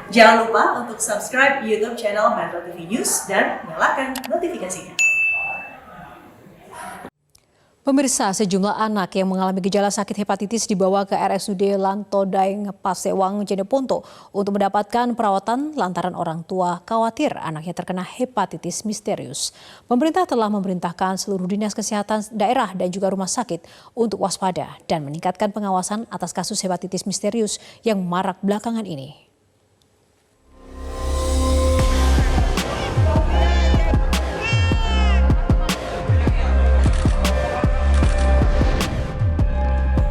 Jangan lupa untuk subscribe YouTube channel Metro TV News dan nyalakan notifikasinya. Pemirsa, sejumlah anak yang mengalami gejala sakit hepatitis dibawa ke RSUD Lanto Daeng Pasewang Jeneponto untuk mendapatkan perawatan lantaran orang tua khawatir anaknya terkena hepatitis misterius. Pemerintah telah memerintahkan seluruh dinas kesehatan daerah dan juga rumah sakit untuk waspada dan meningkatkan pengawasan atas kasus hepatitis misterius yang marak belakangan ini.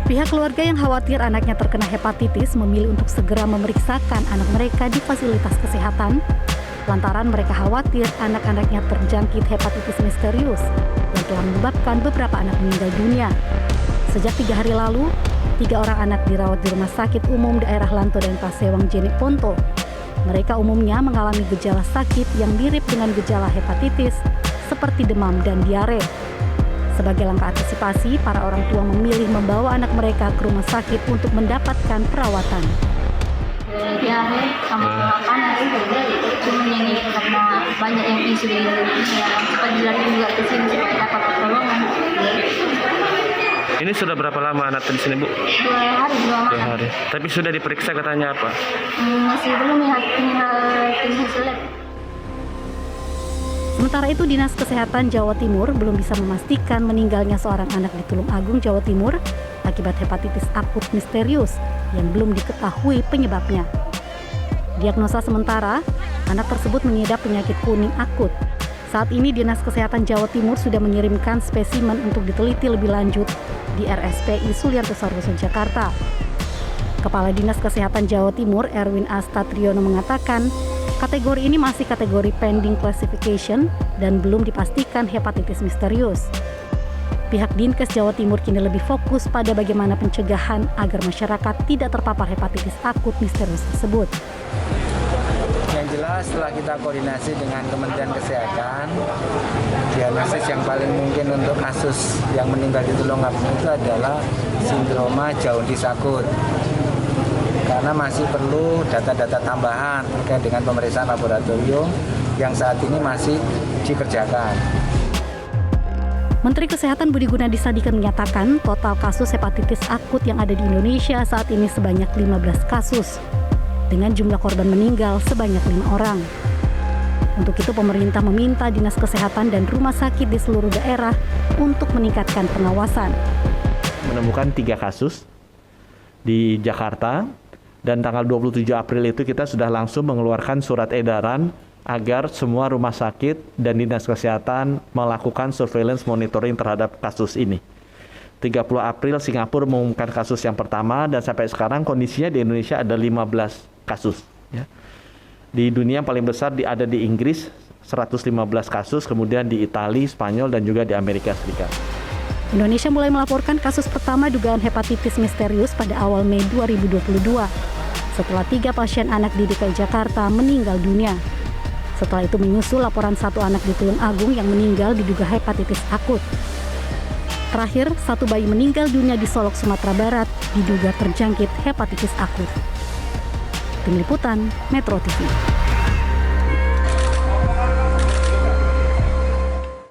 Pihak keluarga yang khawatir anaknya terkena hepatitis memilih untuk segera memeriksakan anak mereka di fasilitas kesehatan lantaran mereka khawatir anak-anaknya terjangkit hepatitis misterius yang telah menyebabkan beberapa anak meninggal dunia. Sejak 3 hari lalu, 3 orang anak dirawat di Rumah Sakit Umum Daerah Lanto dan Pasewang Jeneponto. Mereka umumnya mengalami gejala sakit yang mirip dengan gejala hepatitis seperti demam dan diare. Sebagai langkah antisipasi, para orang tua memilih membawa anak mereka ke rumah sakit untuk mendapatkan perawatan. Diare sama panas cuma yang ini karena banyak yang isu di Indonesia, cepat dilarikan juga ke sini supaya dapat pertolongan. Ini sudah berapa lama anak di sini, Bu? 2 hari, 2 malam. 2 hari. Tapi sudah diperiksa katanya apa? Masih belum ya, tinggal selek. Sementara itu, Dinas Kesehatan Jawa Timur belum bisa memastikan meninggalnya seorang anak di Tulung Agung, Jawa Timur akibat hepatitis akut misterius yang belum diketahui penyebabnya. Diagnosa sementara, anak tersebut mengidap penyakit kuning akut. Saat ini Dinas Kesehatan Jawa Timur sudah mengirimkan spesimen untuk diteliti lebih lanjut di RSPI Sulianto Saroso, Jakarta. Kepala Dinas Kesehatan Jawa Timur, Erwin Astatriono, mengatakan kategori ini masih kategori pending classification dan belum dipastikan hepatitis misterius. Pihak Dinkes Jawa Timur kini lebih fokus pada bagaimana pencegahan agar masyarakat tidak terpapar hepatitis akut misterius tersebut. Yang jelas setelah kita koordinasi dengan Kementerian Kesehatan, diagnosis yang paling mungkin untuk kasus yang meninggal di Tulung Agung itu adalah sindroma jaundice akut. Karena masih perlu data-data tambahan terkait dengan pemeriksaan laboratorium yang saat ini masih dikerjakan. Menteri Kesehatan Budi Gunadi Sadikin menyatakan total kasus hepatitis akut yang ada di Indonesia saat ini sebanyak 15 kasus, dengan jumlah korban meninggal sebanyak 5 orang. Untuk itu pemerintah meminta Dinas Kesehatan dan rumah sakit di seluruh daerah untuk meningkatkan pengawasan. Menemukan 3 kasus di Jakarta. Dan tanggal 27 April itu kita sudah langsung mengeluarkan surat edaran agar semua rumah sakit dan dinas kesehatan melakukan surveillance monitoring terhadap kasus ini. 30 April Singapura mengumumkan kasus yang pertama dan sampai sekarang kondisinya di Indonesia ada 15 kasus. Ya. Di dunia yang paling besar ada di Inggris 115 kasus, kemudian di Italia, Spanyol dan juga di Amerika Serikat. Indonesia mulai melaporkan kasus pertama dugaan hepatitis misterius pada awal Mei 2022 setelah 3 pasien anak di DKI Jakarta meninggal dunia. Setelah itu menyusul laporan 1 anak di Tulung Agung yang meninggal diduga hepatitis akut. Terakhir, 1 bayi meninggal dunia di Solok, Sumatera Barat diduga terjangkit hepatitis akut. Tim Liputan Metro TV.